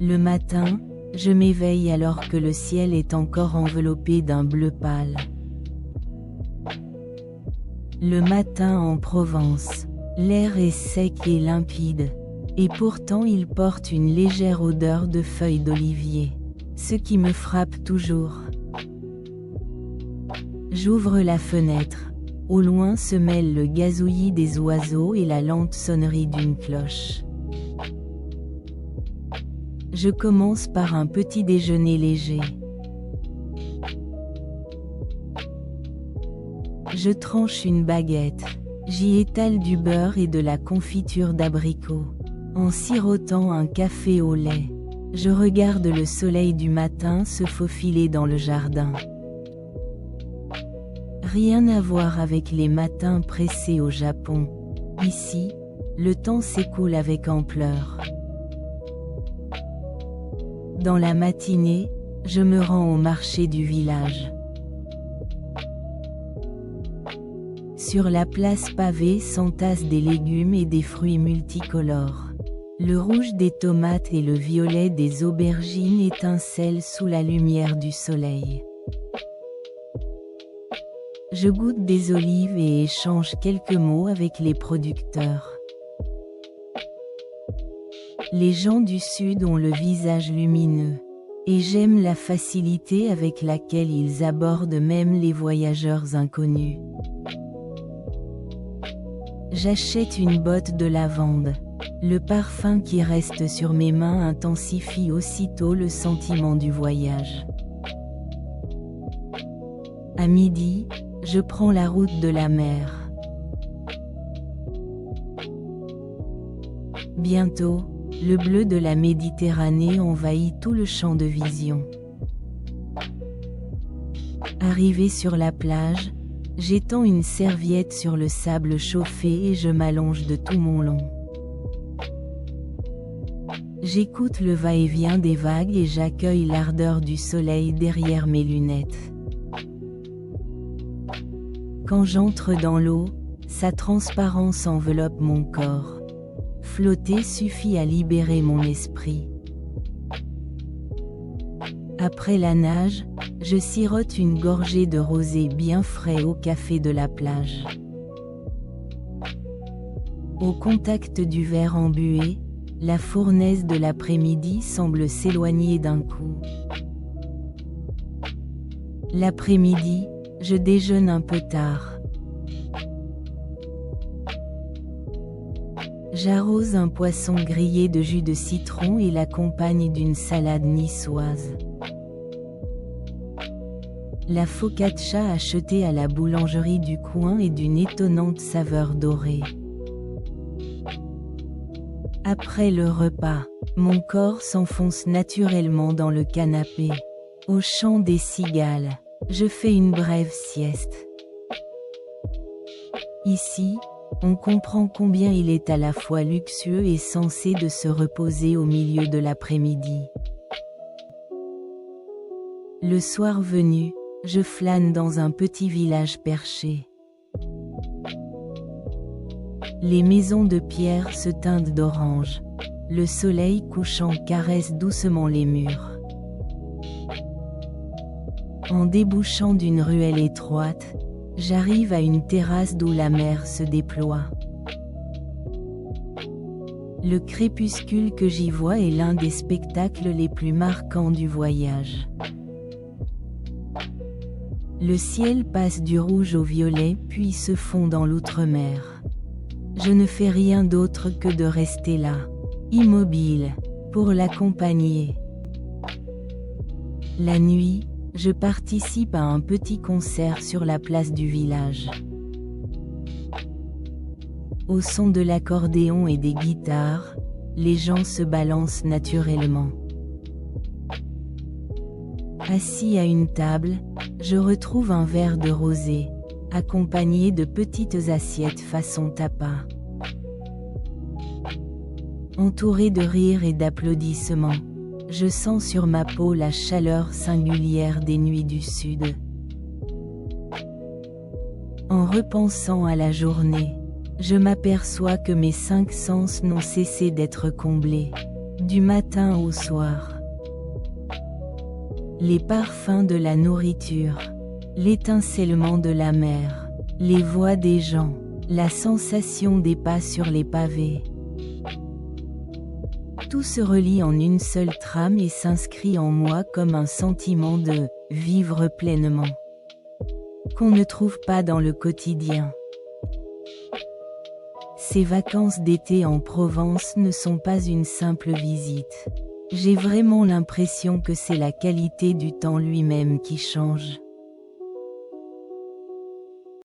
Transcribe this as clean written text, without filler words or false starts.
Le matin, je m'éveille alors que le ciel est encore enveloppé d'un bleu pâle. Le matin en Provence, l'air est sec et limpide, et pourtant il porte une légère odeur de feuilles d'olivier, ce qui me frappe toujours. J'ouvre la fenêtre. Au loin se mêlent le gazouillis des oiseaux et la lente sonnerie d'une cloche. Je commence par un petit déjeuner léger. Je tranche une baguette. J'y étale du beurre et de la confiture d'abricot. En sirotant un café au lait, je regarde le soleil du matin se faufiler dans le jardin. Rien à voir avec les matins pressés au Japon. Ici, le temps s'écoule avec ampleur. Dans la matinée, je me rends au marché du village. Sur la place pavée s'entassent des légumes et des fruits multicolores. Le rouge des tomates et le violet des aubergines étincellent sous la lumière du soleil. Je goûte des olives et échange quelques mots avec les producteurs. Les gens du Sud ont le visage lumineux, et j'aime la facilité avec laquelle ils abordent même les voyageurs inconnus. J'achète une botte de lavande. Le parfum qui reste sur mes mains intensifie aussitôt le sentiment du voyage. À midi, je prends la route de la mer. Bientôt, le bleu de la Méditerranée envahit tout le champ de vision. Arrivé sur la plage, j'étends une serviette sur le sable chauffé et je m'allonge de tout mon long. J'écoute le va-et-vient des vagues et j'accueille l'ardeur du soleil derrière mes lunettes. Quand j'entre dans l'eau, sa transparence enveloppe mon corps. Flotter suffit à libérer mon esprit. Après la nage, je sirote une gorgée de rosé bien frais au café de la plage. Au contact du verre embué, la fournaise de l'après-midi semble s'éloigner d'un coup. L'après-midi, je déjeune un peu tard. J'arrose un poisson grillé de jus de citron et l'accompagne d'une salade niçoise. La focaccia achetée à la boulangerie du coin est d'une étonnante saveur dorée. Après le repas, mon corps s'enfonce naturellement dans le canapé. Au chant des cigales, je fais une brève sieste. Ici, on comprend combien il est à la fois luxueux et sensé de se reposer au milieu de l'après-midi. Le soir venu, je flâne dans un petit village perché. Les maisons de pierre se teintent d'orange. Le soleil couchant caresse doucement les murs. En débouchant d'une ruelle étroite, j'arrive à une terrasse d'où la mer se déploie. Le crépuscule que j'y vois est l'un des spectacles les plus marquants du voyage. Le ciel passe du rouge au violet puis se fond dans l'outre-mer. Je ne fais rien d'autre que de rester là, immobile, pour l'accompagner. La nuit, je participe à un petit concert sur la place du village. Au son de l'accordéon et des guitares, les gens se balancent naturellement. Assis à une table, je retrouve un verre de rosé, accompagné de petites assiettes façon tapas. Entouré de rires et d'applaudissements, je sens sur ma peau la chaleur singulière des nuits du Sud. En repensant à la journée, je m'aperçois que mes 5 sens n'ont cessé d'être comblés. du matin au soir. Les parfums de la nourriture, l'étincellement de la mer, les voix des gens, la sensation des pas sur les pavés. Tout se relie en une seule trame et s'inscrit en moi comme un sentiment de « vivre pleinement » qu'on ne trouve pas dans le quotidien. Ces vacances d'été en Provence ne sont pas une simple visite. J'ai vraiment l'impression que c'est la qualité du temps lui-même qui change.